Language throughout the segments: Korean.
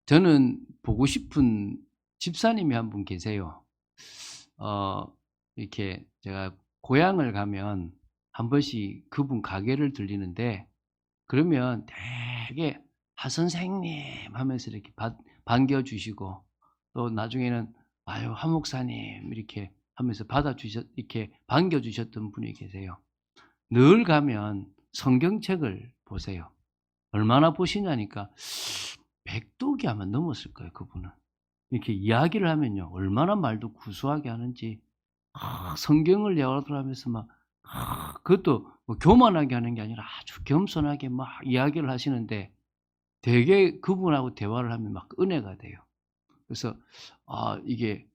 저는 보고 싶은 집사님이 한 분 계세요. 이렇게 제가 고향을 가면 한 번씩 그분 가게를 들리는데, 그러면 되게 "하 선생님." 하면서 이렇게 반겨 주시고, 또 나중에는 "아유 하 목사님." 이렇게 하면서 이렇게 반겨 주셨던 분이 계세요. 늘 가면 성경책을 보세요. 얼마나 보시냐니까 100독이 아마 넘었을 거예요, 그분은. 이렇게 이야기를 하면요, 얼마나 말도 구수하게 하는지, 성경을 열어들어가면서 막 그것도 뭐 교만하게 하는 게 아니라 아주 겸손하게 막 이야기를 하시는데, 되게 그분하고 대화를 하면 막 은혜가 돼요. 그래서 이게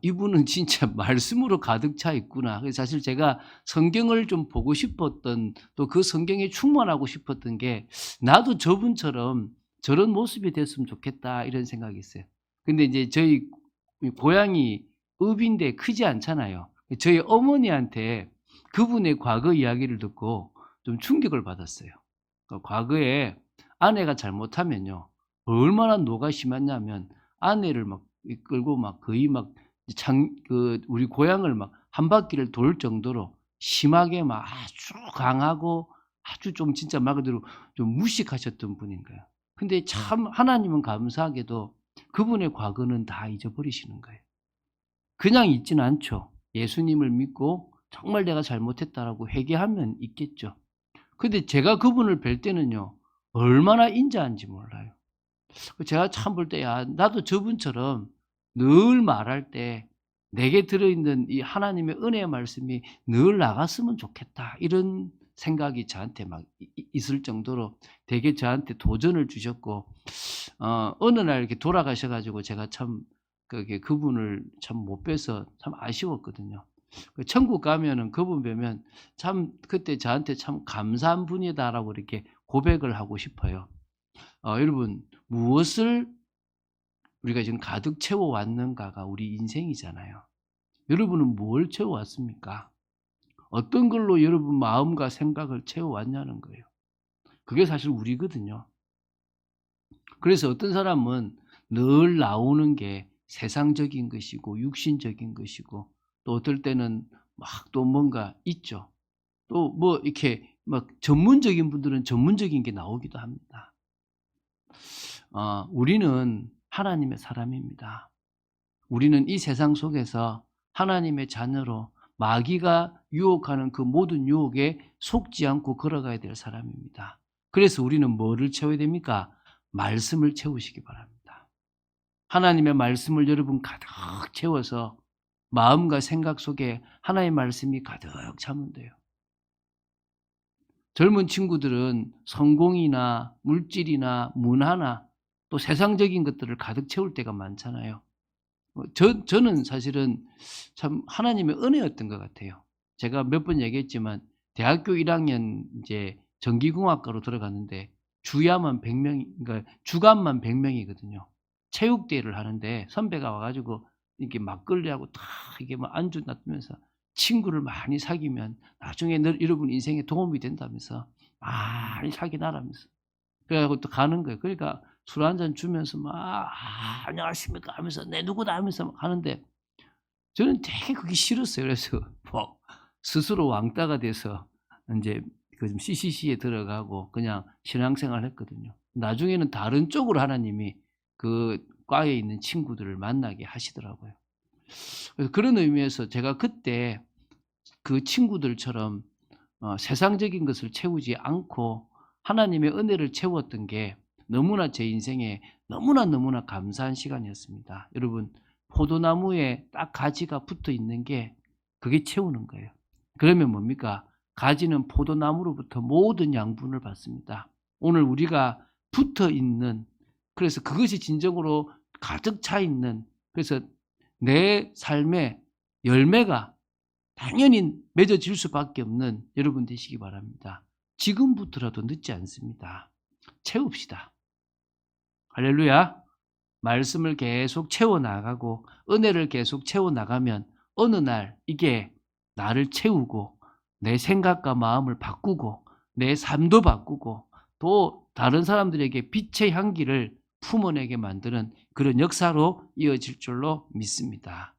'이분은 진짜 말씀으로 가득 차 있구나.' 그래서 사실 제가 성경을 좀 보고 싶었던, 또 그 성경에 충만하고 싶었던 게 '나도 저분처럼 저런 모습이 됐으면 좋겠다.' 이런 생각이 있어요. 근데 이제 저희 이 고향이 읍인데 크지 않잖아요. 저희 어머니한테 그분의 과거 이야기를 듣고 좀 충격을 받았어요. 과거에 아내가 잘못하면요, 얼마나 노가 심했냐면, 아내를 막 이끌고 막 거의 막 우리 고향을 막 한 바퀴를 돌 정도로 심하게 막 아주 강하고, 아주 좀 진짜 말 그대로 좀 무식하셨던 분인 거예요. 근데 참 하나님은 감사하게도 그분의 과거는 다 잊어버리시는 거예요. 그냥 잊지는 않죠. 예수님을 믿고 정말 '내가 잘못했다.'라고 회개하면 잊겠죠. 근데 제가 그분을 뵐 때는요, 얼마나 인자한지 몰라요. 제가 참 볼 때 '야 나도 저분처럼 늘 말할 때 내게 들어 있는 이 하나님의 은혜의 말씀이 늘 나갔으면 좋겠다.' 이런 생각이 저한테 막 있을 정도로 되게 저한테 도전을 주셨고, 어느 날 이렇게 돌아가셔 가지고 제가 참 그분을 참 못 뵈서 참 아쉬웠거든요. 천국 가면은 그분 뵈면 참 그때 저한테 '참 감사한 분이다.'라고 이렇게 고백을 하고 싶어요. 여러분, 무엇을 우리가 지금 가득 채워 왔는가가 우리 인생이잖아요. 여러분은 뭘 채워 왔습니까? 어떤 걸로 여러분 마음과 생각을 채워 왔냐는 거예요. 그게 사실 우리거든요. 그래서 어떤 사람은 늘 나오는 게 세상적인 것이고 육신적인 것이고, 또 어떨 때는 막 또 뭔가 있죠. 또 뭐 이렇게 막 전문적인 분들은 전문적인 게 나오기도 합니다. 우리는 하나님의 사람입니다. 우리는 이 세상 속에서 하나님의 자녀로 마귀가 유혹하는 그 모든 유혹에 속지 않고 걸어가야 될 사람입니다. 그래서 우리는 뭐를 채워야 됩니까? 말씀을 채우시기 바랍니다. 하나님의 말씀을 여러분 가득 채워서 마음과 생각 속에 하나님의 말씀이 가득 차면 돼요. 젊은 친구들은 성공이나 물질이나 문화나 또 세상적인 것들을 가득 채울 때가 많잖아요. 저는 사실은 참 하나님의 은혜였던 것 같아요. 제가 몇 번 얘기했지만 대학교 1 학년 인제 전기공학과로 들어갔는데 주야만 100 명이, 그러니까 주간만 100 명이거든요. 체육대회를 하는데 선배가 와 가지고 이렇게 막걸리하고 다 이게 막 안주 놔두면서 친구를 많이 사귀면 나중에 너 여러분 인생에 도움이 된다면서 많이 사귀나라면서. 그래 갖고 또 가는 거예요. 그러니까 술 한 잔 주면서 막 안녕하십니까." 하면서 "네 누구다." 하면서 막 하는데 저는 되게 그게 싫었어요. 그래서 뭐 스스로 왕따가 돼서 인제 그 좀 CCC에 들어가고 그냥 신앙생활을 했거든요. 나중에는 다른 쪽으로 하나님이 그 과에 있는 친구들을 만나게 하시더라고요. 그래서 그런 의미에서 제가 그때 그 친구들처럼 세상적인 것을 채우지 않고 하나님의 은혜를 채웠던 게 너무나 제 인생에 너무나 감사한 시간이었습니다. 여러분, 포도나무에 딱 가지가 붙어 있는 게 그게 채우는 거예요. 그러면 뭡니까? 가지는 포도나무로부터 모든 양분을 받습니다. 오늘 우리가 붙어 있는, 그래서 그것이 진정으로 가득 차 있는, 그래서 내 삶의 열매가 당연히 맺어질 수밖에 없는 여러분 되시기 바랍니다. 지금부터라도 늦지 않습니다. 채웁시다. 할렐루야. 말씀을 계속 채워 나가고 은혜를 계속 채워 나가면 어느 날 이게 나를 채우고 내 생각과 마음을 바꾸고 내 삶도 바꾸고 또 다른 사람들에게 빛의 향기를 품어내게 만드는 그런 역사로 이어질 줄로 믿습니다.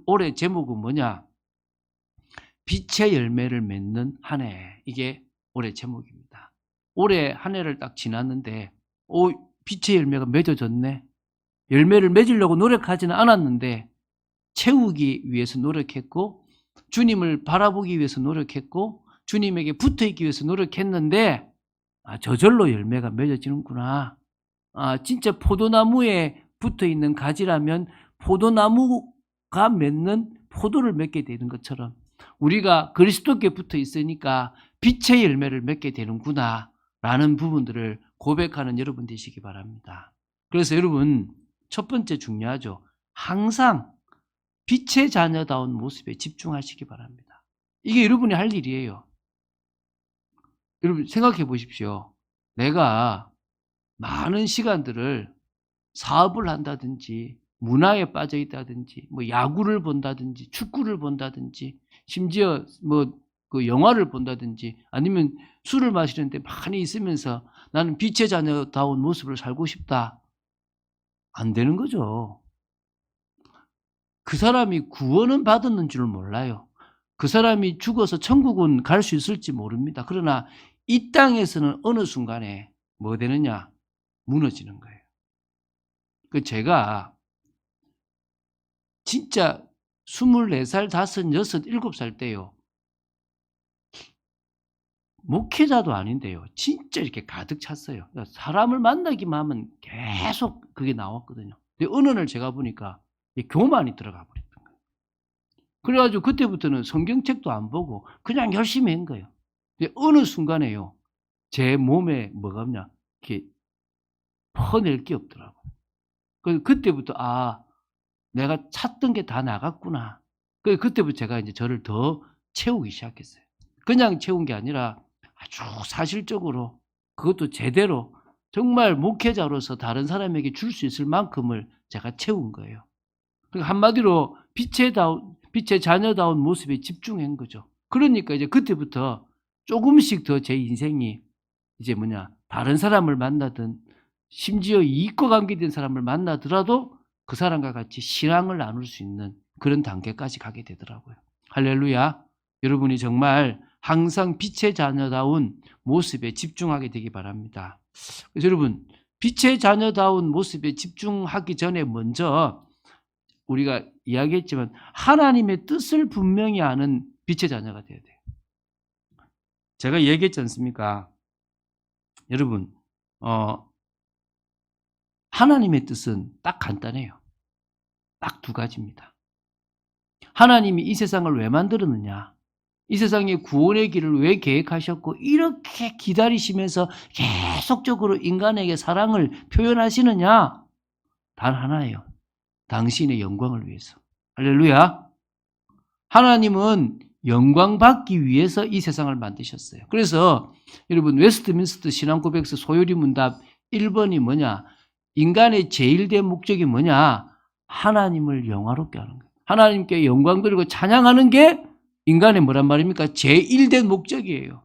올해 제목은 뭐냐? 빛의 열매를 맺는 한 해. 이게 올해 제목입니다. 올해 한 해를 딱 지났는데 빛의 열매가 맺어졌네. 열매를 맺으려고 노력하지는 않았는데 채우기 위해서 노력했고 주님을 바라보기 위해서 노력했고 주님에게 붙어있기 위해서 노력했는데 저절로 열매가 맺어지는구나. 진짜 포도나무에 붙어있는 가지라면 포도나무가 맺는 포도를 맺게 되는 것처럼 우리가 그리스도께 붙어 있으니까 빛의 열매를 맺게 되는구나 라는 부분들을 고백하는 여러분 되시기 바랍니다. 그래서 여러분 첫 번째 중요하죠. 항상 빛의 자녀다운 모습에 집중하시기 바랍니다. 이게 여러분이 할 일이에요. 여러분 생각해 보십시오. 내가 많은 시간들을 사업을 한다든지 문화에 빠져 있다든지 뭐 야구를 본다든지 축구를 본다든지 심지어 그 영화를 본다든지 아니면 술을 마시는데 많이 있으면서 나는 빛의 자녀다운 모습을 살고 싶다. 안 되는 거죠. 그 사람이 구원은 받았는 줄 몰라요. 그 사람이 죽어서 천국은 갈 수 있을지 모릅니다. 그러나 이 땅에서는 어느 순간에 뭐 되느냐? 무너지는 거예요. 제가 진짜 24살, 5, 6, 7살 때요. 목회자도 아닌데요. 진짜 이렇게 가득 찼어요. 사람을 만나기만 하면 계속 그게 나왔거든요. 근데 어느 날 제가 보니까 교만이 들어가 버렸던 거예요. 그래가지고 그때부터는 성경책도 안 보고 그냥 열심히 한 거예요. 근데 어느 순간에요. 제 몸에 뭐가 없냐. 이렇게 퍼낼 게 없더라고요. 그때부터 내가 찾던 게 다 나갔구나. 그때부터 제가 이제 저를 더 채우기 시작했어요. 그냥 채운 게 아니라 아주 사실적으로 그것도 제대로 정말 목회자로서 다른 사람에게 줄 수 있을 만큼을 제가 채운 거예요. 그러니까 한마디로 빛의 자녀다운 모습에 집중한 거죠. 그러니까 이제 그때부터 조금씩 더 제 인생이 이제 다른 사람을 만나든 심지어 이익과 관계된 사람을 만나더라도 그 사람과 같이 신앙을 나눌 수 있는 그런 단계까지 가게 되더라고요. 할렐루야. 여러분이 정말 항상 빛의 자녀다운 모습에 집중하게 되기 바랍니다. 그래서 여러분 빛의 자녀다운 모습에 집중하기 전에 먼저 우리가 이야기했지만 하나님의 뜻을 분명히 아는 빛의 자녀가 되어야 돼요. 제가 얘기했지 않습니까? 여러분 하나님의 뜻은 딱 간단해요. 딱 두 가지입니다. 하나님이 이 세상을 왜 만들었느냐? 이 세상에 구원의 길을 왜 계획하셨고 이렇게 기다리시면서 계속적으로 인간에게 사랑을 표현하시느냐? 단 하나예요. 당신의 영광을 위해서. 할렐루야. 하나님은 영광 받기 위해서 이 세상을 만드셨어요. 그래서 여러분 웨스트민스터 신앙고백서 소요리 문답 1번이 뭐냐? 인간의 제일된 목적이 뭐냐? 하나님을 영화롭게 하는 거예요. 하나님께 영광 드리고 찬양하는 게 인간의 뭐란 말입니까? 제일된 목적이에요.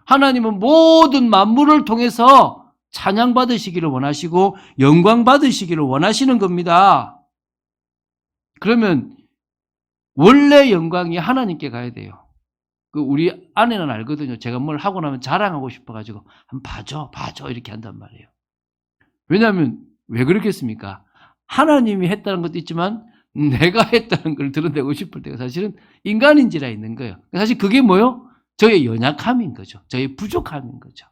하나님은 모든 만물을 통해서 찬양받으시기를 원하시고 영광 받으시기를 원하시는 겁니다. 그러면 원래 영광이 하나님께 가야 돼요. 우리 아내는 알거든요. 제가 뭘 하고 나면 자랑하고 싶어가지고 한번 봐줘 이렇게 한단 말이에요. 왜냐하면 왜 그렇겠습니까? 하나님이 했다는 것도 있지만 내가 했다는 걸 드러내고 싶을 때가 사실은 인간인지라 있는 거예요. 사실 그게 뭐요? 저의 연약함인 거죠. 저의 부족함인 거죠.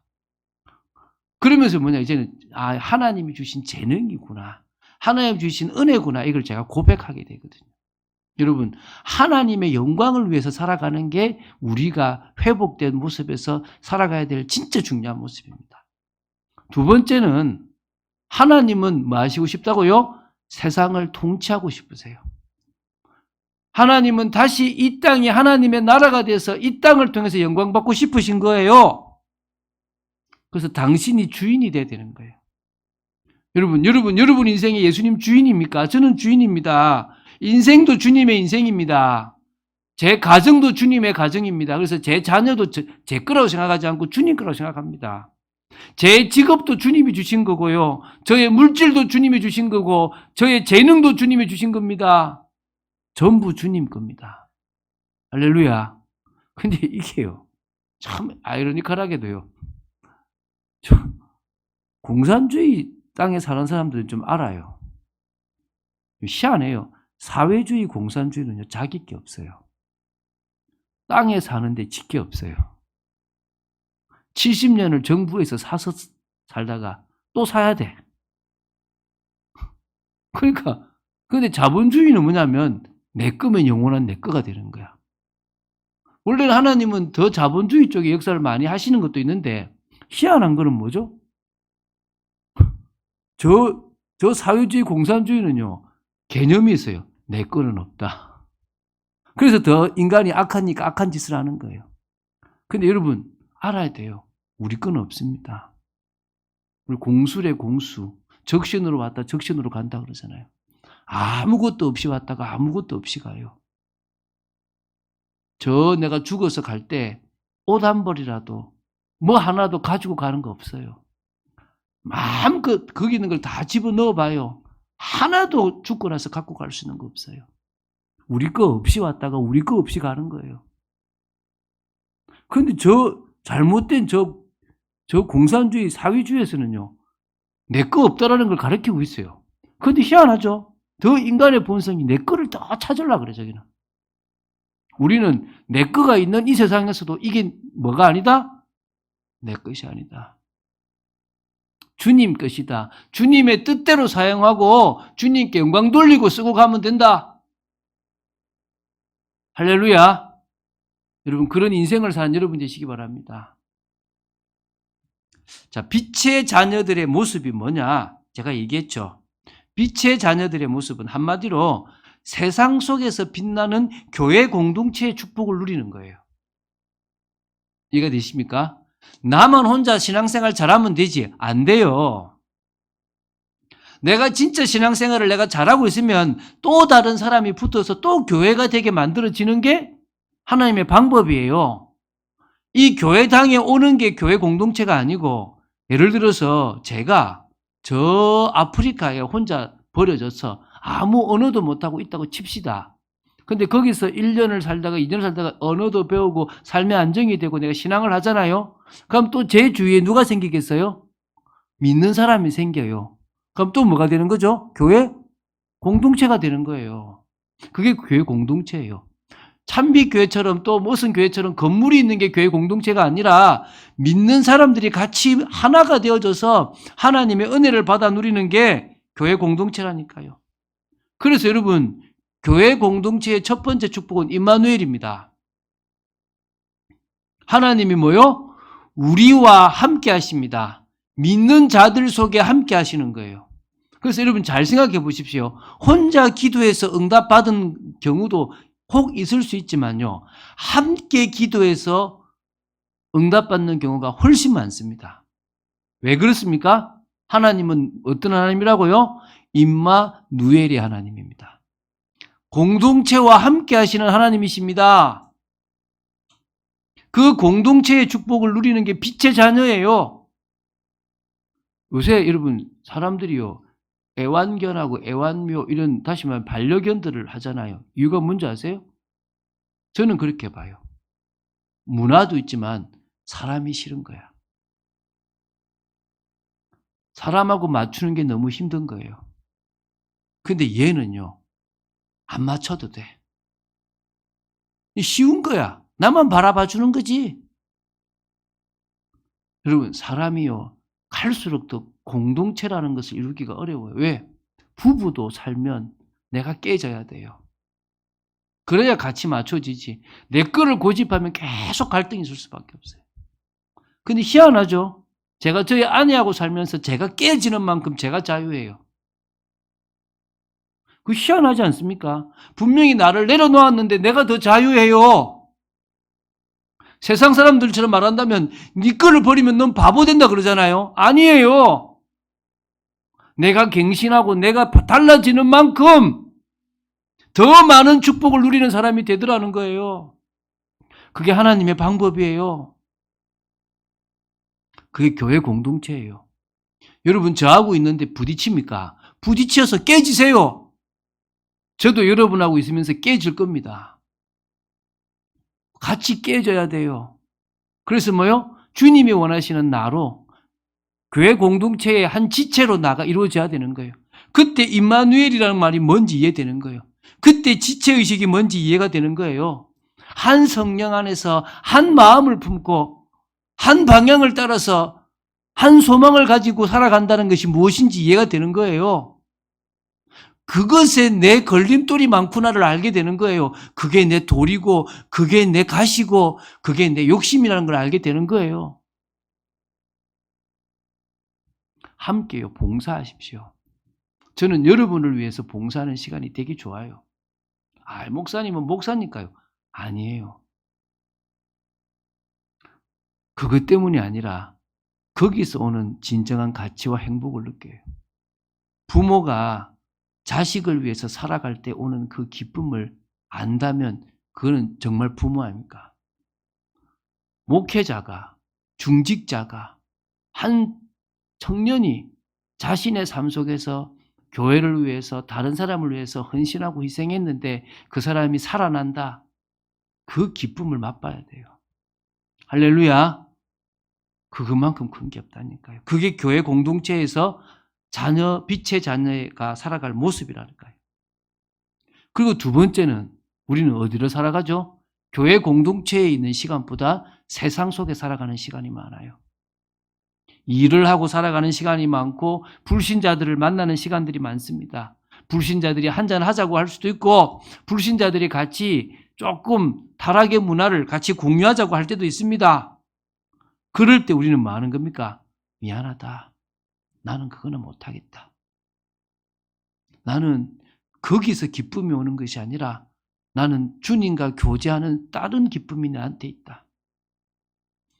그러면서 이제는 하나님이 주신 재능이구나. 하나님이 주신 은혜구나. 이걸 제가 고백하게 되거든요. 여러분 하나님의 영광을 위해서 살아가는 게 우리가 회복된 모습에서 살아가야 될 진짜 중요한 모습입니다. 두 번째는 하나님은 뭐 하시고 싶다고요? 세상을 통치하고 싶으세요. 하나님은 다시 이 땅이 하나님의 나라가 돼서 이 땅을 통해서 영광 받고 싶으신 거예요. 그래서 당신이 주인이 돼야 되는 거예요. 여러분 인생에 예수님 주인입니까? 저는 주인입니다. 인생도 주님의 인생입니다. 제 가정도 주님의 가정입니다. 그래서 제 자녀도 제 거라고 생각하지 않고 주님 거라고 생각합니다. 제 직업도 주님이 주신 거고요. 저의 물질도 주님이 주신 거고, 저의 재능도 주님이 주신 겁니다. 전부 주님 겁니다. 할렐루야. 근데 이게요, 참 아이러니컬하게도요, 공산주의 땅에 사는 사람들은 좀 알아요. 희한해요. 사회주의 공산주의는요, 자기 게 없어요. 땅에 사는데 지게 없어요. 70년을 정부에서 사서 살다가 또 사야 돼. 그러니까, 근데 자본주의는 뭐냐면, 내 거면 영원한 내 거가 되는 거야. 원래는 하나님은 더 자본주의 쪽의 역사를 많이 하시는 것도 있는데, 희한한 거는 뭐죠? 저 사회주의 공산주의는요, 개념이 있어요. 내 거는 없다. 그래서 더 인간이 악하니까 악한 짓을 하는 거예요. 근데 여러분, 알아야 돼요. 우리 건 없습니다. 우리 공수래 공수. 적신으로 왔다 적신으로 간다 그러잖아요. 아무것도 없이 왔다가 아무것도 없이 가요. 내가 죽어서 갈 때 옷 한 벌이라도 뭐 하나도 가지고 가는 거 없어요. 마음껏 거기 있는 걸 다 집어넣어 봐요. 하나도 죽고 나서 갖고 갈 수 있는 거 없어요. 우리 거 없이 왔다가 우리 거 없이 가는 거예요. 그런데 잘못된 공산주의 사회주의에서는요, 내 거 없다라는 걸 가르치고 있어요. 그런데 희한하죠? 더 인간의 본성이 내 거를 더 찾으려고 그래, 저기는. 우리는 내 거가 있는 이 세상에서도 이게 뭐가 아니다? 내 것이 아니다. 주님 것이다. 주님의 뜻대로 사용하고 주님께 영광 돌리고 쓰고 가면 된다. 할렐루야. 여러분, 그런 인생을 사는 여러분 되시기 바랍니다. 자, 빛의 자녀들의 모습이 뭐냐? 제가 얘기했죠. 빛의 자녀들의 모습은 한마디로 세상 속에서 빛나는 교회 공동체의 축복을 누리는 거예요. 이해가 되십니까? 나만 혼자 신앙생활 잘하면 되지. 안 돼요. 내가 진짜 신앙생활을 내가 잘하고 있으면 또 다른 사람이 붙어서 또 교회가 되게 만들어지는 게 하나님의 방법이에요. 이 교회당에 오는 게 교회 공동체가 아니고, 예를 들어서 제가 저 아프리카에 혼자 버려져서 아무 언어도 못하고 있다고 칩시다. 근데 거기서 1년을 살다가 2년을 살다가 언어도 배우고 삶의 안정이 되고 내가 신앙을 하잖아요. 그럼 또 제 주위에 누가 생기겠어요? 믿는 사람이 생겨요. 그럼 또 뭐가 되는 거죠? 교회 공동체가 되는 거예요. 그게 교회 공동체예요. 참빛교회처럼 또 무슨 교회처럼 건물이 있는 게 교회 공동체가 아니라 믿는 사람들이 같이 하나가 되어져서 하나님의 은혜를 받아 누리는 게 교회 공동체라니까요. 그래서 여러분, 교회 공동체의 첫 번째 축복은 임마누엘입니다. 하나님이 뭐요? 우리와 함께 하십니다. 믿는 자들 속에 함께 하시는 거예요. 그래서 여러분 잘 생각해 보십시오. 혼자 기도해서 응답받은 경우도 혹 있을 수 있지만요, 함께 기도해서 응답받는 경우가 훨씬 많습니다. 왜 그렇습니까? 하나님은 어떤 하나님이라고요? 임마누엘의 하나님입니다. 공동체와 함께 하시는 하나님이십니다. 그 공동체의 축복을 누리는 게 빛의 자녀예요. 요새 여러분 사람들이요, 애완견하고 애완묘 이런 다시 말하면 반려견들을 하잖아요. 이유가 뭔지 아세요? 저는 그렇게 봐요. 문화도 있지만 사람이 싫은 거야. 사람하고 맞추는 게 너무 힘든 거예요. 근데 얘는요, 안 맞춰도 돼. 쉬운 거야. 나만 바라봐 주는 거지. 여러분, 사람이요, 갈수록 더 공동체라는 것을 이루기가 어려워요. 왜? 부부도 살면 내가 깨져야 돼요. 그래야 같이 맞춰지지. 내 거를 고집하면 계속 갈등이 있을 수밖에 없어요. 근데 희한하죠? 제가 저희 아내하고 살면서 제가 깨지는 만큼 제가 자유해요. 그 희한하지 않습니까? 분명히 나를 내려놓았는데 내가 더 자유해요. 세상 사람들처럼 말한다면 네 거를 버리면 넌 바보 된다 그러잖아요. 아니에요. 내가 갱신하고 내가 달라지는 만큼 더 많은 축복을 누리는 사람이 되더라는 거예요. 그게 하나님의 방법이에요. 그게 교회 공동체예요. 여러분 저하고 있는데 부딪힙니까? 부딪혀서 깨지세요. 저도 여러분하고 있으면서 깨질 겁니다. 같이 깨져야 돼요. 그래서 뭐요? 주님이 원하시는 나로 교회 공동체의 한 지체로 나가 이루어져야 되는 거예요. 그때 임마누엘이라는 말이 뭔지 이해되는 거예요. 그때 지체의식이 뭔지 이해가 되는 거예요. 한 성령 안에서 한 마음을 품고 한 방향을 따라서 한 소망을 가지고 살아간다는 것이 무엇인지 이해가 되는 거예요. 그것에 내 걸림돌이 많구나를 알게 되는 거예요. 그게 내 돌이고 그게 내 가시고 그게 내 욕심이라는 걸 알게 되는 거예요. 함께요. 봉사하십시오. 저는 여러분을 위해서 봉사하는 시간이 되게 좋아요. 목사님은 목사니까요. 아니에요. 그것 때문이 아니라 거기서 오는 진정한 가치와 행복을 느껴요. 부모가 자식을 위해서 살아갈 때 오는 그 기쁨을 안다면 그거는 정말 부모 아닙니까? 목회자가, 중직자가, 한 청년이 자신의 삶 속에서 교회를 위해서 다른 사람을 위해서 헌신하고 희생했는데 그 사람이 살아난다. 그 기쁨을 맛봐야 돼요. 할렐루야. 그만큼 큰 게 없다니까요. 그게 교회 공동체에서 빛의 자녀가 살아갈 모습이라니까요. 그리고 두 번째는 우리는 어디로 살아가죠? 교회 공동체에 있는 시간보다 세상 속에 살아가는 시간이 많아요. 일을 하고 살아가는 시간이 많고 불신자들을 만나는 시간들이 많습니다. 불신자들이 한잔하자고 할 수도 있고 불신자들이 같이 조금 타락의 문화를 같이 공유하자고 할 때도 있습니다. 그럴 때 우리는 뭐 하는 겁니까? 미안하다. 나는 그거는 못하겠다. 나는 거기서 기쁨이 오는 것이 아니라 나는 주님과 교제하는 다른 기쁨이 나한테 있다.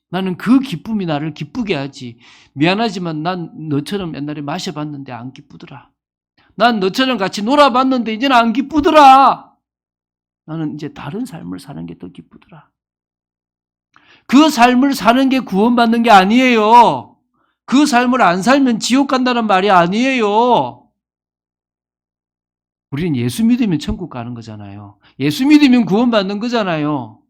나는 그 기쁨이 나를 기쁘게 하지. 미안하지만 난 너처럼 옛날에 마셔봤는데 안 기쁘더라. 난 너처럼 같이 놀아봤는데 이제는 안 기쁘더라. 나는 이제 다른 삶을 사는 게 더 기쁘더라. 그 삶을 사는 게 구원받는 게 아니에요. 그 삶을 안 살면 지옥 간다는 말이 아니에요. 우리는 예수 믿으면 천국 가는 거잖아요. 예수 믿으면 구원받는 거잖아요.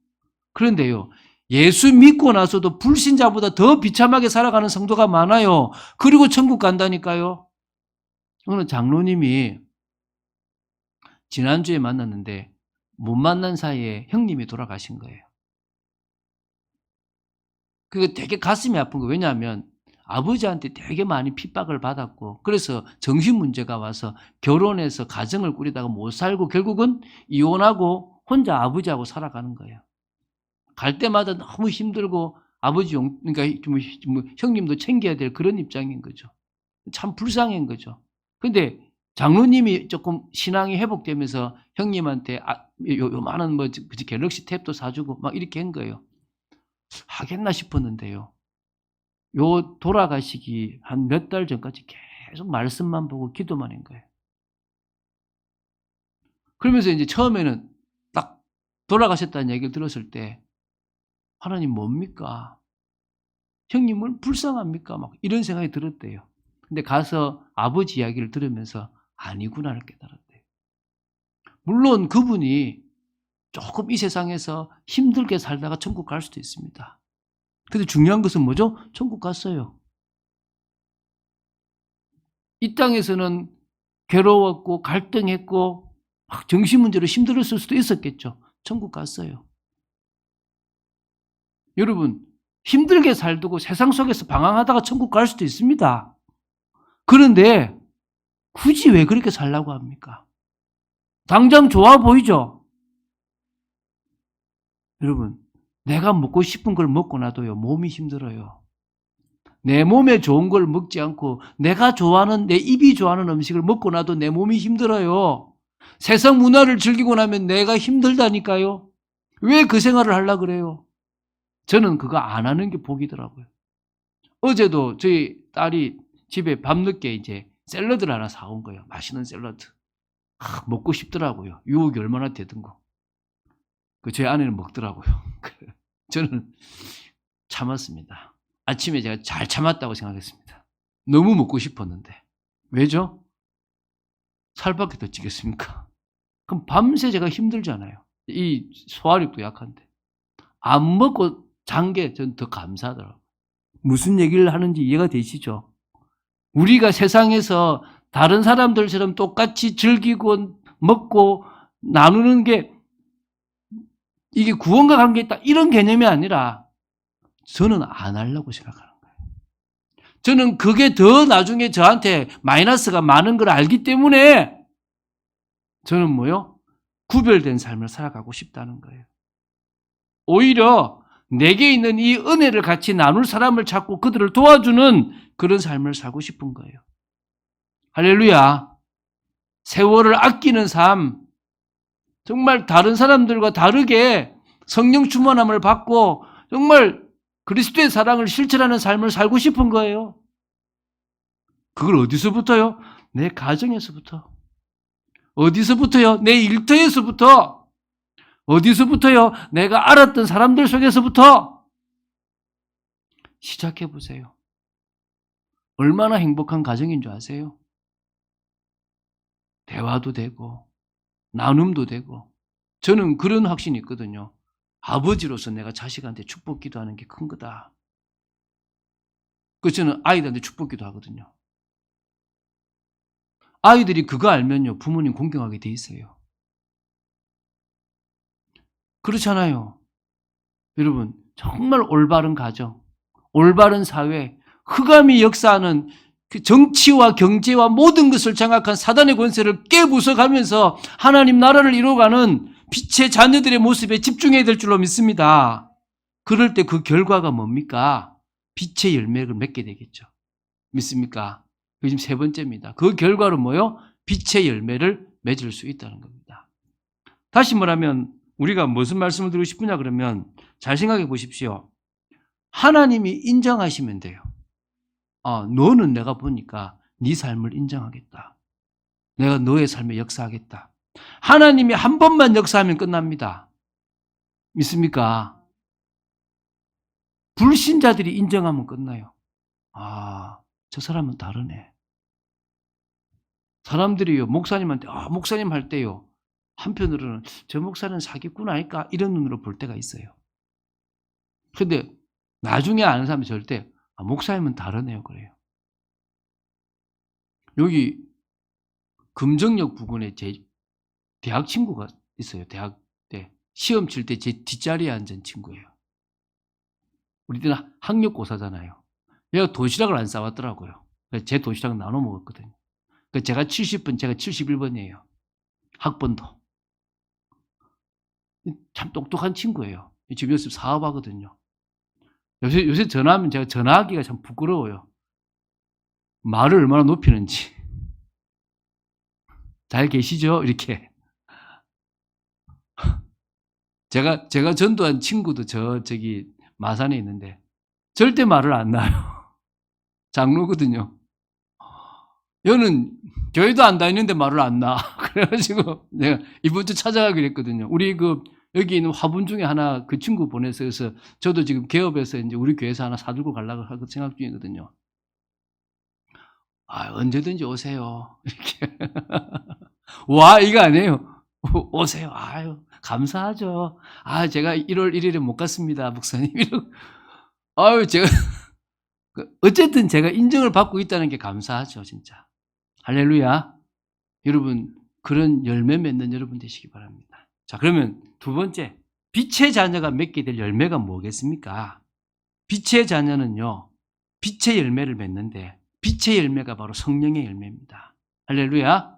그런데요, 예수 믿고 나서도 불신자보다 더 비참하게 살아가는 성도가 많아요. 그리고 천국 간다니까요. 오늘 장로님이 지난주에 만났는데 못 만난 사이에 형님이 돌아가신 거예요. 그게 되게 가슴이 아픈 거예요. 왜냐하면 아버지한테 되게 많이 핍박을 받았고 그래서 정신 문제가 와서 결혼해서 가정을 꾸리다가 못 살고 결국은 이혼하고 혼자 아버지하고 살아가는 거예요. 갈 때마다 너무 힘들고 아버지 그러니까 형님도 챙겨야 될 그런 입장인 거죠. 참 불쌍한 거죠. 근데 장로님이 조금 신앙이 회복되면서 형님한테 요만한 갤럭시 탭도 사주고 막 이렇게 한 거예요. 하겠나 싶었는데요. 요 돌아가시기 한 몇 달 전까지 계속 말씀만 보고 기도만 한 거예요. 그러면서 이제 처음에는 딱 돌아가셨다는 얘기를 들었을 때 하나님 뭡니까? 형님은 불쌍합니까? 막 이런 생각이 들었대요. 근데 가서 아버지 이야기를 들으면서 아니구나를 깨달았대요. 물론 그분이 조금 이 세상에서 힘들게 살다가 천국 갈 수도 있습니다. 근데 중요한 것은 뭐죠? 천국 갔어요. 이 땅에서는 괴로웠고 갈등했고 막 정신 문제로 힘들었을 수도 있었겠죠. 천국 갔어요. 여러분 힘들게 살두고 세상 속에서 방황하다가 천국 갈 수도 있습니다. 그런데 굳이 왜 그렇게 살라고 합니까? 당장 좋아 보이죠? 여러분 내가 먹고 싶은 걸 먹고 나도요 몸이 힘들어요. 내 몸에 좋은 걸 먹지 않고 내가 좋아하는 내 입이 좋아하는 음식을 먹고 나도 내 몸이 힘들어요. 세상 문화를 즐기고 나면 내가 힘들다니까요. 왜 그 생활을 하려고 그래요? 저는 그거 안 하는 게 복이더라고요. 어제도 저희 딸이 집에 밤늦게 이제 샐러드를 하나 사온 거예요. 맛있는 샐러드. 먹고 싶더라고요. 유혹이 얼마나 되든고. 저희 아내는 먹더라고요. 저는 참았습니다. 아침에 제가 잘 참았다고 생각했습니다. 너무 먹고 싶었는데. 왜죠? 살밖에 더 찌겠습니까? 그럼 밤새 제가 힘들잖아요. 이 소화력도 약한데. 안 먹고 잔 게 전 더 감사하더라고요. 무슨 얘기를 하는지 이해가 되시죠? 우리가 세상에서 다른 사람들처럼 똑같이 즐기고 먹고 나누는 게 이게 구원과 관계 있다 이런 개념이 아니라 저는 안 하려고 생각하는 거예요. 저는 그게 더 나중에 저한테 마이너스가 많은 걸 알기 때문에 저는 뭐요? 구별된 삶을 살아가고 싶다는 거예요. 오히려 내게 있는 이 은혜를 같이 나눌 사람을 찾고 그들을 도와주는 그런 삶을 살고 싶은 거예요. 할렐루야. 세월을 아끼는 삶, 정말 다른 사람들과 다르게 성령 충만함을 받고 정말 그리스도의 사랑을 실천하는 삶을 살고 싶은 거예요. 그걸 어디서부터요? 내 가정에서부터. 어디서부터요? 내 일터에서부터. 어디서부터요? 내가 알았던 사람들 속에서부터. 시작해 보세요. 얼마나 행복한 가정인 줄 아세요? 대화도 되고 나눔도 되고. 저는 그런 확신이 있거든요. 아버지로서 내가 자식한테 축복 기도하는 게 큰 거다. 그래서 저는 아이들한테 축복 기도하거든요. 아이들이 그거 알면요, 부모님 공경하게 돼 있어요. 그렇잖아요. 여러분, 정말 올바른 가정, 올바른 사회, 흑암이 역사하는 그 정치와 경제와 모든 것을 장악한 사단의 권세를 깨부숴가면서 하나님 나라를 이루어가는 빛의 자녀들의 모습에 집중해야 될 줄로 믿습니다. 그럴 때 그 결과가 뭡니까? 빛의 열매를 맺게 되겠죠. 믿습니까? 그게 지금 세 번째입니다. 그 결과로 뭐요? 빛의 열매를 맺을 수 있다는 겁니다. 다시 말하면 우리가 무슨 말씀을 드리고 싶으냐 그러면 잘 생각해 보십시오. 하나님이 인정하시면 돼요. 너는 내가 보니까 네 삶을 인정하겠다. 내가 너의 삶에 역사하겠다. 하나님이 한 번만 역사하면 끝납니다. 믿습니까? 불신자들이 인정하면 끝나요. 저 사람은 다르네. 사람들이요, 목사님한테, 목사님 할 때요, 한편으로는 저 목사는 사기꾼 아닐까? 이런 눈으로 볼 때가 있어요. 근데 나중에 아는 사람이 절대, 목사님은 다르네요. 그래요. 여기 금정역 부근에 제 대학 친구가 있어요. 대학 때. 시험 칠 때 제 뒷자리에 앉은 친구예요. 우리 때는 학력고사잖아요. 얘가 도시락을 안 싸왔더라고요. 그래서 제 도시락 나눠 먹었거든요. 제가 70번, 제가 71번이에요. 학번도. 참 똑똑한 친구예요. 지금 요새 사업하거든요. 요새 전화하면 제가 전화하기가 참 부끄러워요. 말을 얼마나 높이는지. 잘 계시죠? 이렇게. 제가 전도한 친구도 저기 마산에 있는데 절대 말을 안 놔요. 장로거든요. 여는 교회도 안 다니는데 말을 안 놔. 그래가지고 내가 이번 주 찾아가기로 했거든요. 우리 여기 있는 화분 중에 하나 그 친구 보내서 그래서 저도 지금 개업해서 이제 우리 교회에서 하나 사들고 가려고 생각 중이거든요. 언제든지 오세요. 이렇게. 와, 이거 아니에요. 오세요. 감사하죠. 제가 1월 1일에 못 갔습니다, 목사님. 제가, 어쨌든 제가 인정을 받고 있다는 게 감사하죠, 진짜. 할렐루야. 여러분, 그런 열매 맺는 여러분 되시기 바랍니다. 자, 그러면 두 번째, 빛의 자녀가 맺게 될 열매가 뭐겠습니까? 빛의 자녀는요, 빛의 열매를 맺는데, 빛의 열매가 바로 성령의 열매입니다. 할렐루야.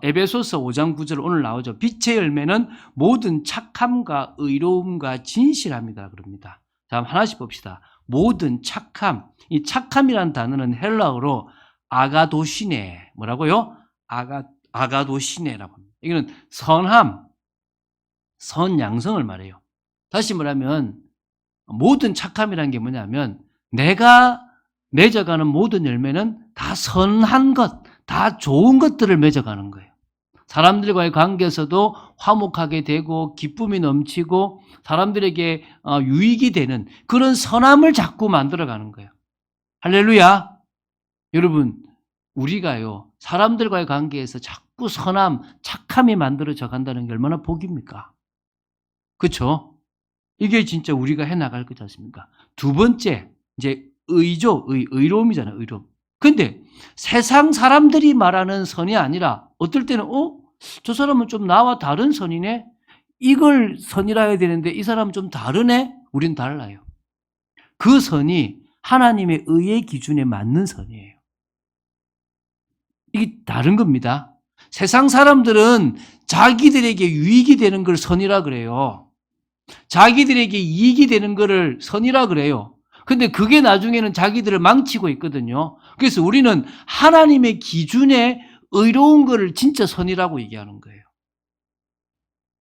에베소서 5장 9절 오늘 나오죠. 빛의 열매는 모든 착함과 의로움과 진실함이다 그럽니다. 자, 하나씩 봅시다. 모든 착함. 이 착함이라는 단어는 헬라어로 아가도시네. 뭐라고요? 아가도시네라고 합니다. 이거는 선함, 선양성을 말해요. 다시 말하면 모든 착함이라는 게 뭐냐면 내가 맺어가는 모든 열매는 다 선한 것, 다 좋은 것들을 맺어가는 거예요. 사람들과의 관계에서도 화목하게 되고 기쁨이 넘치고 사람들에게 유익이 되는 그런 선함을 자꾸 만들어가는 거예요. 할렐루야. 여러분, 우리가요, 사람들과의 관계에서 자꾸 선함, 착함이 만들어져 간다는 게 얼마나 복입니까? 그렇죠? 이게 진짜 우리가 해나갈 거지 않습니까? 두 번째, 이제 의죠. 의로움이잖아요. 의로움. 근데 세상 사람들이 말하는 선이 아니라 어떨 때는 저 사람은 좀 나와 다른 선이네? 이걸 선이라 해야 되는데 이 사람은 좀 다르네? 우린 달라요. 그 선이 하나님의 의의 기준에 맞는 선이에요. 이게 다른 겁니다. 세상 사람들은 자기들에게 유익이 되는 걸 선이라 그래요. 자기들에게 이익이 되는 거를 선이라 그래요. 근데 그게 나중에는 자기들을 망치고 있거든요. 그래서 우리는 하나님의 기준에 의로운 거를 진짜 선이라고 얘기하는 거예요.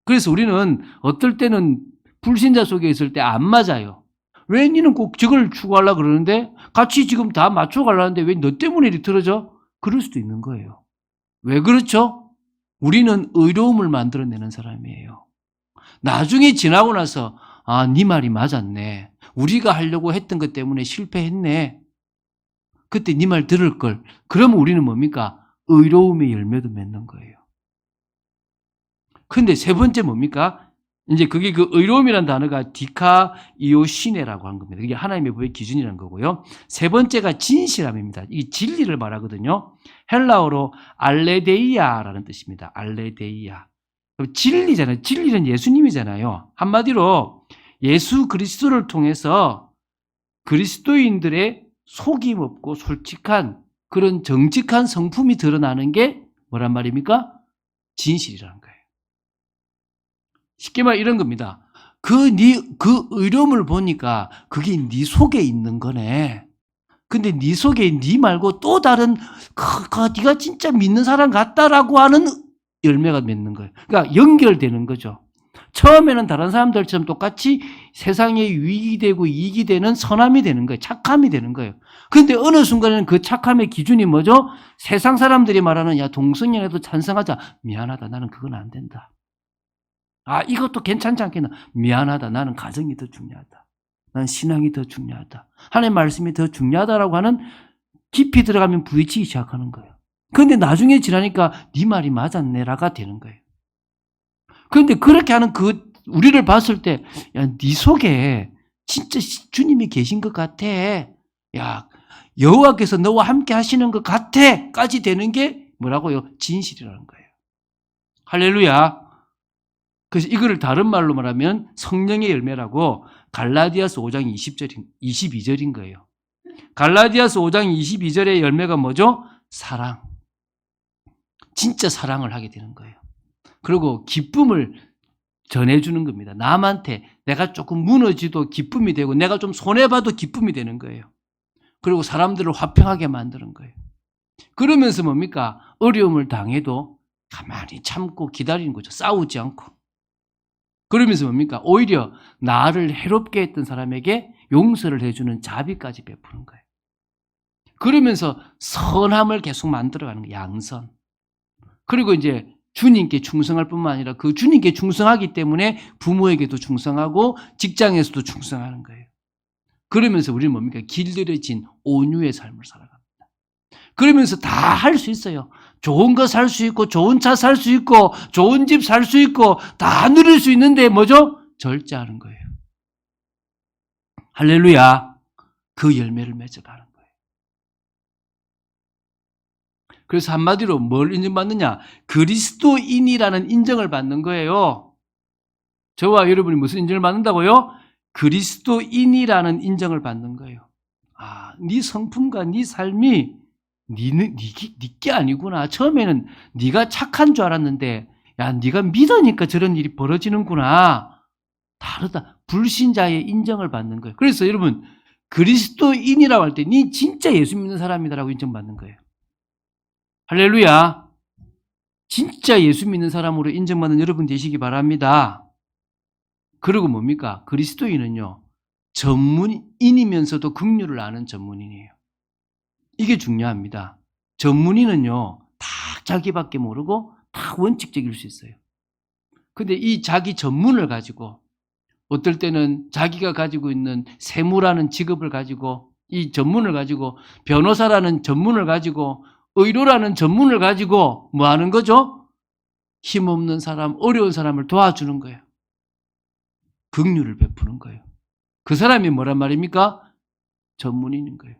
그래서 우리는 어떨 때는 불신자 속에 있을 때 안 맞아요. 왜 니는 꼭 저걸 추구하려고 그러는데 같이 지금 다 맞춰가려는데 왜 너 때문에 이리 틀어져? 그럴 수도 있는 거예요. 왜 그렇죠? 우리는 의로움을 만들어내는 사람이에요. 나중에 지나고 나서 네 말이 맞았네. 우리가 하려고 했던 것 때문에 실패했네. 그때 네 말 들을 걸. 그러면 우리는 뭡니까? 의로움의 열매도 맺는 거예요. 근데 세 번째 뭡니까? 이제 그게 그 의로움이라는 단어가 디카이오시네라고 한 겁니다. 이게 하나님의 법의 기준이라는 거고요. 세 번째가 진실함입니다. 이 진리를 말하거든요. 헬라어로 알레데이아라는 뜻입니다. 알레데이아. 진리잖아요. 진리는 예수님이잖아요. 한마디로 예수 그리스도를 통해서 그리스도인들의 속임 없고 솔직한 그런 정직한 성품이 드러나는 게 뭐란 말입니까? 진실이라는 거예요. 쉽게 말해 이런 겁니다. 그 의로움을 보니까 그게 네 속에 있는 거네. 근데 네 속에 네 말고 또 다른 네가 진짜 믿는 사람 같다라고 하는 열매가 맺는 거예요. 그러니까 연결되는 거죠. 처음에는 다른 사람들처럼 똑같이 세상에 유익이 되고 이익이 되는 선함이 되는 거예요. 착함이 되는 거예요. 그런데 어느 순간에는 그 착함의 기준이 뭐죠? 세상 사람들이 말하는 야 동성애에도 찬성하자. 미안하다. 나는 그건 안 된다. 이것도 괜찮지 않겠나? 미안하다. 나는 가정이 더 중요하다. 난 신앙이 더 중요하다. 하나님의 말씀이 더 중요하다라고 하는 깊이 들어가면 부딪히기 시작하는 거예요. 그런데 나중에 지나니까 네 말이 맞았네라가 되는 거예요. 그런데 그렇게 하는 우리를 봤을 때, 야, 네 속에 진짜 주님이 계신 것 같아. 야, 여호와께서 너와 함께 하시는 것 같아. 까지 되는 게 뭐라고요? 진실이라는 거예요. 할렐루야. 그래서 이거를 다른 말로 말하면 성령의 열매라고 갈라디아서 5장 22절인 거예요. 갈라디아서 5장 22절의 열매가 뭐죠? 사랑. 진짜 사랑을 하게 되는 거예요. 그리고 기쁨을 전해주는 겁니다. 남한테 내가 조금 무너지도 기쁨이 되고 내가 좀 손해봐도 기쁨이 되는 거예요. 그리고 사람들을 화평하게 만드는 거예요. 그러면서 뭡니까? 어려움을 당해도 가만히 참고 기다리는 거죠. 싸우지 않고. 그러면서 뭡니까? 오히려 나를 해롭게 했던 사람에게 용서를 해주는 자비까지 베푸는 거예요. 그러면서 선함을 계속 만들어가는 거예요. 양선. 그리고 이제 주님께 충성할 뿐만 아니라 그 주님께 충성하기 때문에 부모에게도 충성하고 직장에서도 충성하는 거예요. 그러면서 우리는 뭡니까? 길들여진 온유의 삶을 살아갑니다. 그러면서 다 할 수 있어요. 좋은 거 살 수 있고 좋은 차 살 수 있고 좋은 집 살 수 있고 다 누릴 수 있는데 뭐죠? 절제하는 거예요. 할렐루야. 그 열매를 맺어가는 거예요. 그래서 한마디로 뭘 인정받느냐? 그리스도인이라는 인정을 받는 거예요. 저와 여러분이 무슨 인정을 받는다고요? 그리스도인이라는 인정을 받는 거예요. 네 성품과 네 삶이 네게 아니구나. 처음에는 네가 착한 줄 알았는데 야, 네가 믿으니까 저런 일이 벌어지는구나. 다르다. 불신자의 인정을 받는 거예요. 그래서 여러분 그리스도인이라고 할 때 네 진짜 예수 믿는 사람이다라고 인정받는 거예요. 할렐루야. 진짜 예수 믿는 사람으로 인정받는 여러분 되시기 바랍니다. 그리고 뭡니까? 그리스도인은요. 전문인이면서도 긍휼을 아는 전문인이에요. 이게 중요합니다. 전문인은요. 다 자기밖에 모르고 다 원칙적일 수 있어요. 근데 이 자기 전문을 가지고 어떨 때는 자기가 가지고 있는 세무라는 직업을 가지고 이 전문을 가지고 변호사라는 전문을 가지고 의료라는 전문을 가지고 뭐 하는 거죠? 힘없는 사람, 어려운 사람을 도와주는 거예요. 긍휼을 베푸는 거예요. 그 사람이 뭐란 말입니까? 전문인인 거예요.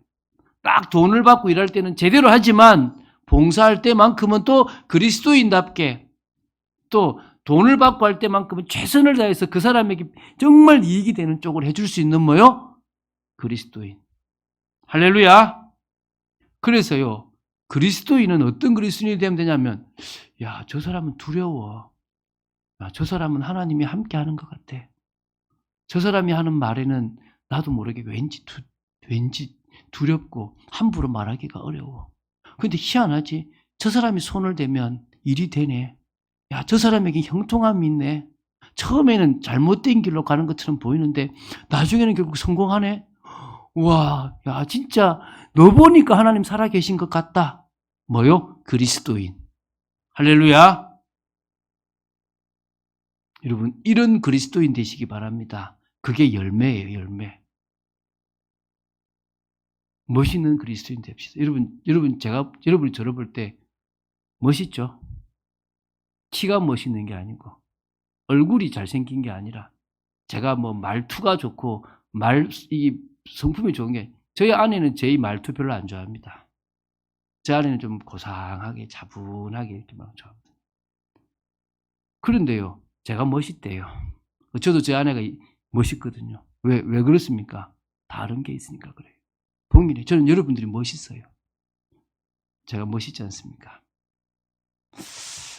딱 돈을 받고 일할 때는 제대로 하지만 봉사할 때만큼은 또 그리스도인답게 또 돈을 받고 할 때만큼은 최선을 다해서 그 사람에게 정말 이익이 되는 쪽으로 해줄 수 있는 뭐요? 그리스도인. 할렐루야. 그래서요, 그리스도인은 어떤 그리스도인이 되면 되냐면, 야, 저 사람은 두려워. 야, 저 사람은 하나님이 함께 하는 것 같아. 저 사람이 하는 말에는 나도 모르게 왠지 두렵고 함부로 말하기가 어려워. 근데 희한하지? 저 사람이 손을 대면 일이 되네. 야, 저 사람에게 형통함이 있네. 처음에는 잘못된 길로 가는 것처럼 보이는데 나중에는 결국 성공하네. 와, 야, 진짜 너 보니까 하나님 살아계신 것 같다. 뭐요? 그리스도인. 할렐루야. 여러분, 이런 그리스도인 되시기 바랍니다. 그게 열매예요, 열매. 멋있는 그리스도인 됩시다. 여러분이 저를 볼 때 멋있죠? 키가 멋있는 게 아니고, 얼굴이 잘생긴 게 아니라, 제가 뭐 말투가 좋고, 이 성품이 좋은 게, 저희 아내는 제 말투 별로 안 좋아합니다. 제 아내는 좀 고상하게, 차분하게 이렇게 막 좋아합니다. 그런데요, 제가 멋있대요. 저도 제 아내가 멋있거든요. 왜 그렇습니까? 다른 게 있으니까 그래요. 동일해. 저는 여러분들이 멋있어요. 제가 멋있지 않습니까?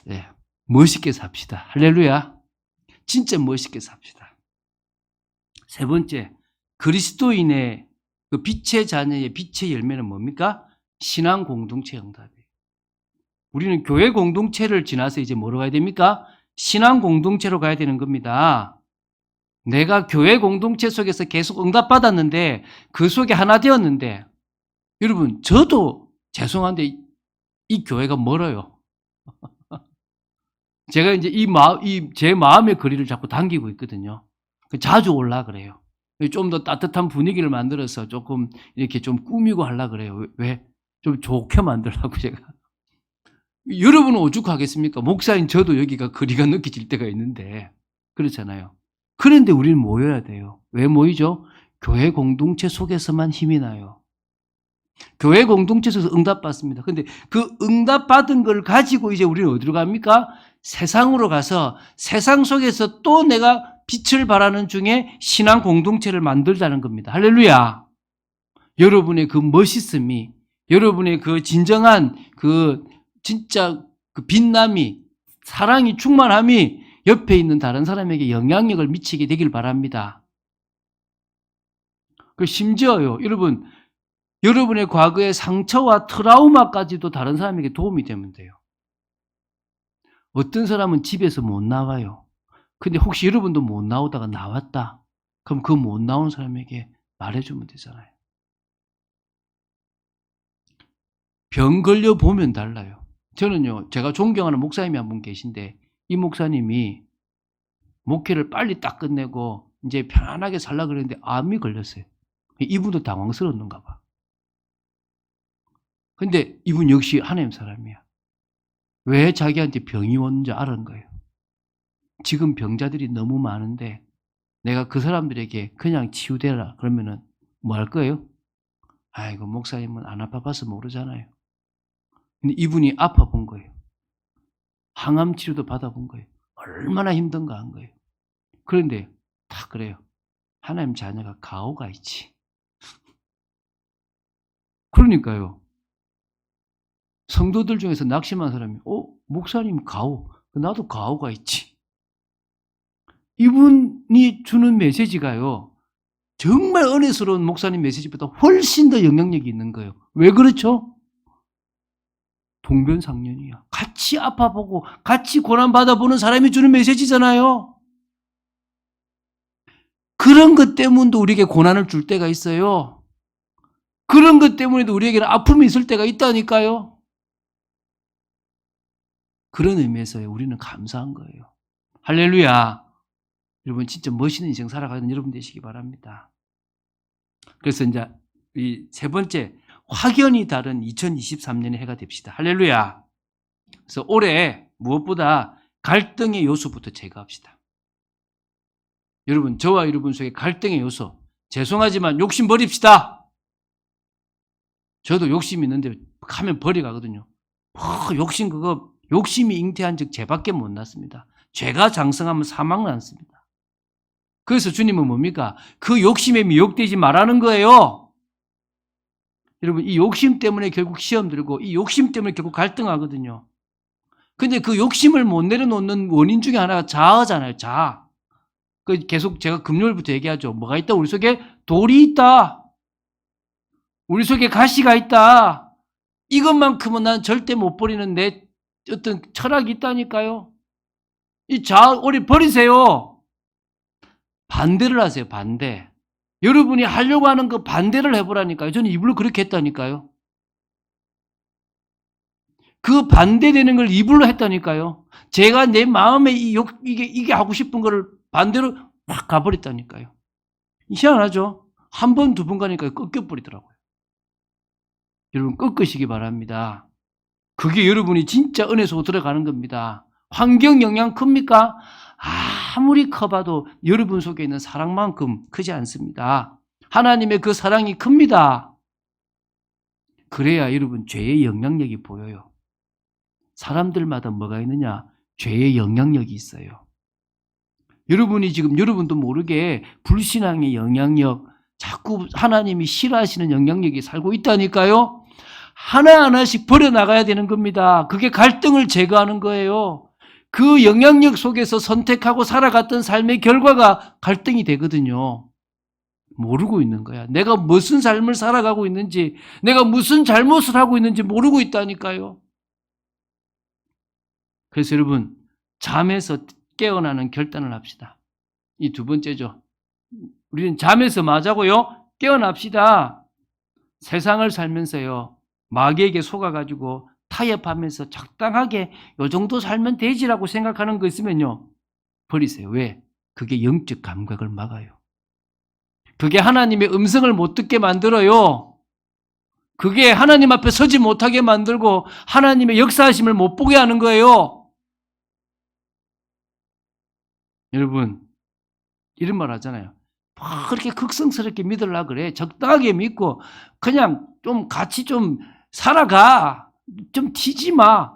네, 멋있게 삽시다. 할렐루야. 진짜 멋있게 삽시다. 세 번째, 그리스도인의 그 빛의 자녀의 빛의 열매는 뭡니까? 신앙 공동체 응답이에요. 우리는 교회 공동체를 지나서 이제 뭐로 가야 됩니까? 신앙 공동체로 가야 되는 겁니다. 내가 교회 공동체 속에서 계속 응답받았는데 그 속에 하나 되었는데 여러분 저도 죄송한데 이 교회가 멀어요. 제가 이제 제 마음의 거리를 자꾸 당기고 있거든요. 자주 올라 그래요. 좀 더 따뜻한 분위기를 만들어서 조금 이렇게 좀 꾸미고 하려 그래요. 왜? 좀 좋게 만들려고 제가. 여러분은 오죽하겠습니까? 목사인 저도 여기가 거리가 느껴질 때가 있는데 그렇잖아요. 그런데 우리는 모여야 돼요. 왜 모이죠? 교회 공동체 속에서만 힘이 나요. 교회 공동체 속에서 응답받습니다. 근데 그 응답받은 걸 가지고 이제 우리는 어디로 갑니까? 세상으로 가서 세상 속에서 또 내가 빛을 발하는 중에 신앙 공동체를 만들자는 겁니다. 할렐루야. 여러분의 그 멋있음이, 여러분의 그 진정한 그 진짜 그 빛남이, 사랑이 충만함이 옆에 있는 다른 사람에게 영향력을 미치게 되길 바랍니다. 그 심지어요, 여러분의 과거의 상처와 트라우마까지도 다른 사람에게 도움이 되면 돼요. 어떤 사람은 집에서 못 나와요. 근데 혹시 여러분도 못 나오다가 나왔다. 그럼 그 못 나오는 사람에게 말해주면 되잖아요. 병 걸려보면 달라요. 저는요, 제가 존경하는 목사님이 한 분 계신데 이 목사님이 목회를 빨리 딱 끝내고 이제 편안하게 살려고 그랬는데 암이 걸렸어요. 이분도 당황스러웠는가 봐. 근데 이분 역시 하나님 사람이야. 왜 자기한테 병이 오는지 알은 거예요. 지금 병자들이 너무 많은데 내가 그 사람들에게 그냥 치유되라 그러면은 뭐 할 거예요? 아이고 목사님은 안 아파봐서 모르잖아요. 근데 이분이 아파본 거예요. 항암 치료도 받아본 거예요. 얼마나 힘든가 한 거예요. 그런데 다 그래요. 하나님 자녀가 가오가 있지. 그러니까요. 성도들 중에서 낙심한 사람이 목사님 가오. 나도 가오가 있지. 이분이 주는 메시지가요. 정말 은혜스러운 목사님 메시지보다 훨씬 더 영향력이 있는 거예요. 왜 그렇죠? 동변상련이야. 같이 아파보고 같이 고난받아보는 사람이 주는 메시지잖아요. 그런 것 때문도 우리에게 고난을 줄 때가 있어요. 그런 것 때문에도 우리에게는 아픔이 있을 때가 있다니까요. 그런 의미에서요, 우리는 감사한 거예요. 할렐루야. 여러분 진짜 멋있는 인생 살아가는 여러분 되시기 바랍니다. 그래서 이제 이 세 번째, 확연히 다른 2023년의 해가 됩시다. 할렐루야. 그래서 올해 무엇보다 갈등의 요소부터 제거합시다. 여러분, 저와 여러분 속에 갈등의 요소, 죄송하지만 욕심 버립시다. 저도 욕심이 있는데 하면 버려가거든요. 욕심이 잉태한 즉 죄밖에 못 났습니다. 죄가 장성하면 사망 났습니다. 그래서 주님은 뭡니까? 그 욕심에 미혹되지 말라는 거예요. 여러분, 이 욕심 때문에 결국 시험 들고, 이 욕심 때문에 결국 갈등하거든요. 근데 그 욕심을 못 내려놓는 원인 중에 하나가 자아잖아요, 자아. 계속 제가 금요일부터 얘기하죠. 뭐가 있다? 우리 속에 돌이 있다. 우리 속에 가시가 있다. 이것만큼은 난 절대 못 버리는 내 어떤 철학이 있다니까요. 이 자아, 우리 버리세요. 반대를 하세요, 반대. 여러분이 하려고 하는 그 반대를 해보라니까요. 저는 입으로 그렇게 했다니까요. 그 반대되는 걸 입으로 했다니까요. 제가 내 마음에 이게 하고 싶은 거를 반대로 확 가버렸다니까요. 희한하죠? 한 번, 두 번 가니까 꺾여버리더라고요. 여러분, 꺾으시기 바랍니다. 그게 여러분이 진짜 은혜 속으로 들어가는 겁니다. 환경 영향 큽니까? 아무리 커봐도 여러분 속에 있는 사랑만큼 크지 않습니다. 하나님의 그 사랑이 큽니다. 그래야 여러분 죄의 영향력이 보여요. 사람들마다 뭐가 있느냐? 죄의 영향력이 있어요. 여러분이 지금 여러분도 모르게 불신앙의 영향력, 자꾸 하나님이 싫어하시는 영향력이 살고 있다니까요. 하나하나씩 버려나가야 되는 겁니다. 그게 갈등을 제거하는 거예요. 그 영향력 속에서 선택하고 살아갔던 삶의 결과가 갈등이 되거든요. 모르고 있는 거야. 내가 무슨 삶을 살아가고 있는지, 내가 무슨 잘못을 하고 있는지 모르고 있다니까요. 그래서 여러분, 잠에서 깨어나는 결단을 합시다. 이 두 번째죠. 우리는 잠에서 맞자고요? 깨어납시다. 세상을 살면서요, 마귀에게 속아가지고 타협하면서 적당하게 요 정도 살면 되지라고 생각하는 거 있으면요, 버리세요. 왜? 그게 영적 감각을 막아요. 그게 하나님의 음성을 못 듣게 만들어요. 그게 하나님 앞에 서지 못하게 만들고 하나님의 역사하심을 못 보게 하는 거예요. 여러분, 이런 말 하잖아요. 그렇게 극성스럽게 믿으려고 그래. 적당하게 믿고 그냥 좀 같이 좀 살아가. 좀 튀지 마.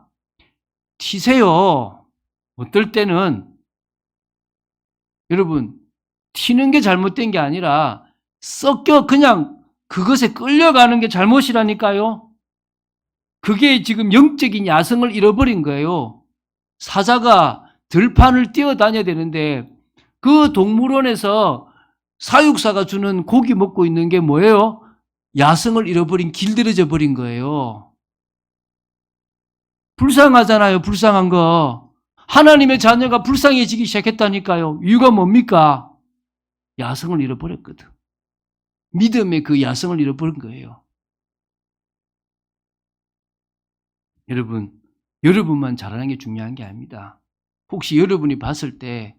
튀세요. 어떨 때는 여러분, 튀는 게 잘못된 게 아니라 섞여 그냥 그것에 끌려가는 게 잘못이라니까요. 그게 지금 영적인 야성을 잃어버린 거예요. 사자가 들판을 뛰어다녀야 되는데 그 동물원에서 사육사가 주는 고기 먹고 있는 게 뭐예요? 야성을 잃어버린, 길들여져 버린 거예요. 불쌍하잖아요, 불쌍한 거. 하나님의 자녀가 불쌍해지기 시작했다니까요. 이유가 뭡니까? 야성을 잃어버렸거든. 믿음의 그 야성을 잃어버린 거예요. 여러분, 여러분만 잘하는 게 중요한 게 아닙니다. 혹시 여러분이 봤을 때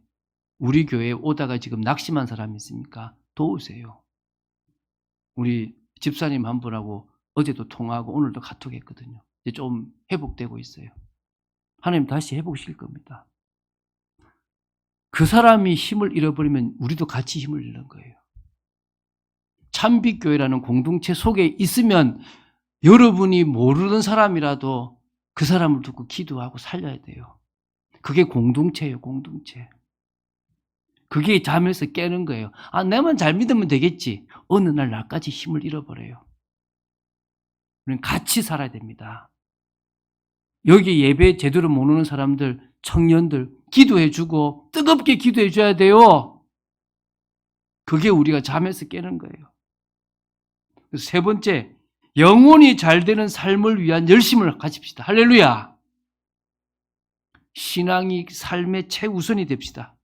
우리 교회에 오다가 지금 낙심한 사람이 있습니까? 도우세요. 우리 집사님 한 분하고 어제도 통화하고 오늘도 카톡했거든요. 이제 좀 회복되고 있어요. 하나님 다시 회복시킬 겁니다. 그 사람이 힘을 잃어버리면 우리도 같이 힘을 잃는 거예요. 참빛교회라는 공동체 속에 있으면 여러분이 모르는 사람이라도 그 사람을 두고 기도하고 살려야 돼요. 그게 공동체예요, 공동체. 그게 잠에서 깨는 거예요. 내만 잘 믿으면 되겠지. 어느 날 나까지 힘을 잃어버려요. 우리는 같이 살아야 됩니다. 여기 예배 제대로 못 오는 사람들, 청년들 기도해주고 뜨겁게 기도해줘야 돼요. 그게 우리가 잠에서 깨는 거예요. 그래서 세 번째, 영혼이 잘 되는 삶을 위한 열심을 가집시다. 할렐루야. 신앙이 삶의 최우선이 됩시다.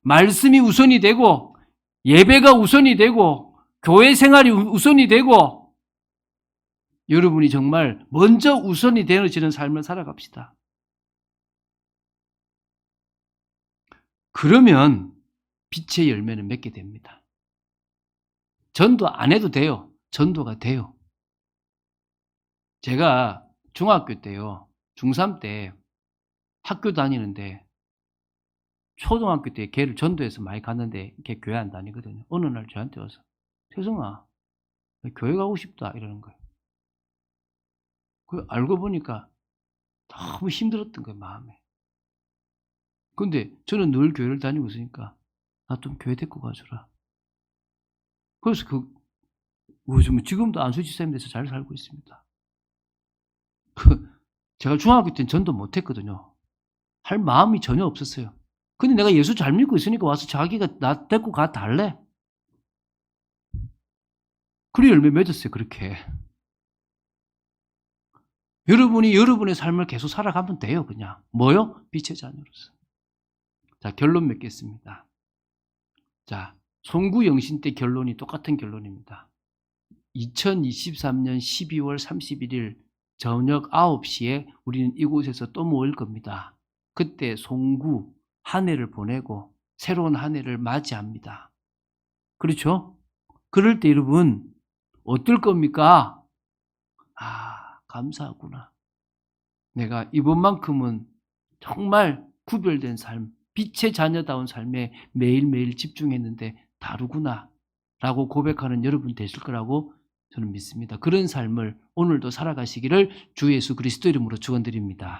말씀이 우선이 되고 예배가 우선이 되고 교회 생활이 우선이 되고 여러분이 정말 먼저 우선이 되어지는 삶을 살아갑시다. 그러면 빛의 열매는 맺게 됩니다. 전도 안 해도 돼요. 전도가 돼요. 제가 중학교 때요. 중3 때 학교 다니는데 초등학교 때 걔를 전도해서 많이 갔는데 걔 교회 안 다니거든요. 어느 날 저한테 와서 "태성아 나 교회 가고 싶다." 이러는 거예요. 그 알고 보니까 너무 힘들었던 거예요 마음에. 근데 저는 늘 교회를 다니고 있으니까 "나 좀 교회 데리고 가 주라." 그래서 요즘 지금도 안수지 쌤 돼서 잘 살고 있습니다. 제가 중학교 때는 전도 못 했거든요. 할 마음이 전혀 없었어요. 근데 내가 예수 잘 믿고 있으니까 와서 자기가 나 데리고 가 달래. 그래 열매 맺었어요 그렇게. 여러분이 여러분의 삶을 계속 살아가면 돼요 그냥. 뭐요? 빛의 자녀로서. 자 결론 맺겠습니다. 자 송구 영신 때 결론이 똑같은 결론입니다. 2023년 12월 31일 저녁 9시에 우리는 이곳에서 또 모일 겁니다. 그때 송구 한 해를 보내고 새로운 한 해를 맞이합니다. 그렇죠? 그럴 때 여러분 어떨 겁니까? 아 감사하구나. 내가 이번만큼은 정말 구별된 삶, 빛의 자녀다운 삶에 매일매일 집중했는데 다르구나 라고 고백하는 여러분 되실 거라고 저는 믿습니다. 그런 삶을 오늘도 살아가시기를 주 예수 그리스도 이름으로 축원드립니다.